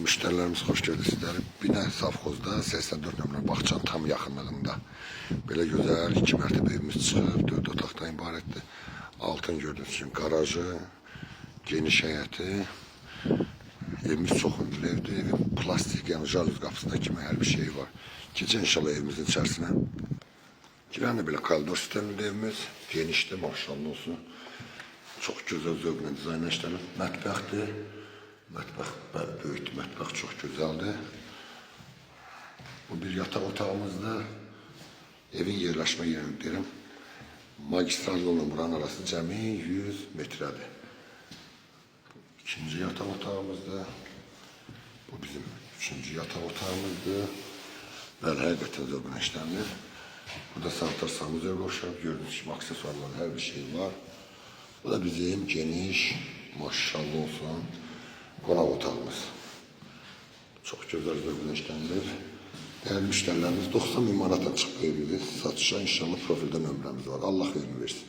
Müşterilerimiz hoş gördük sizleri. Bina Safxozda 84 nömrə bağçanın tam yaxınlığında. Belə gözəl 2 mərtəbə evimiz çıxır. 4 otaqdan ibarətdir. Altın gördüyünüz kimi garajı, geniş həyəti. Evimiz çox ünlü evdir. Evin plastik, yəni jalüz qapısında kimi hər bir şey var. Keçən inşallah evimizin içərisinə. Girən də belə koridor sistemli evimiz. Genişdir, maşallah olsun. Çox gözəl zövqlə dizayn işlənib. Mətbəxdir. Mətbəx böyükdür, mətbəx çox gözəldir. Bu bir yataq otağımızdır. Evin yerləşmə yerini deyirəm. Magistral yolla buranın arası cəmi 100 metrədir. İkinci yataq otağımızdır. Bu bizim üçüncü yataq otağımızdır. Bəli, həqiqətən zövqlə işlənir. Burada sanitar sanuzel qoşulub, gördüyünüz kimi aksesuarlar, hər bir şey var. Bu da bizim geniş, maşallah olsun, qonaq otağımız. Çox gözəl zövqlə işlənilir. Dəyərli müştərilərimiz 90 min manata çıxıb evimizi satışa inşallah profildə nömrəmiz var. Allah xeyrini versin.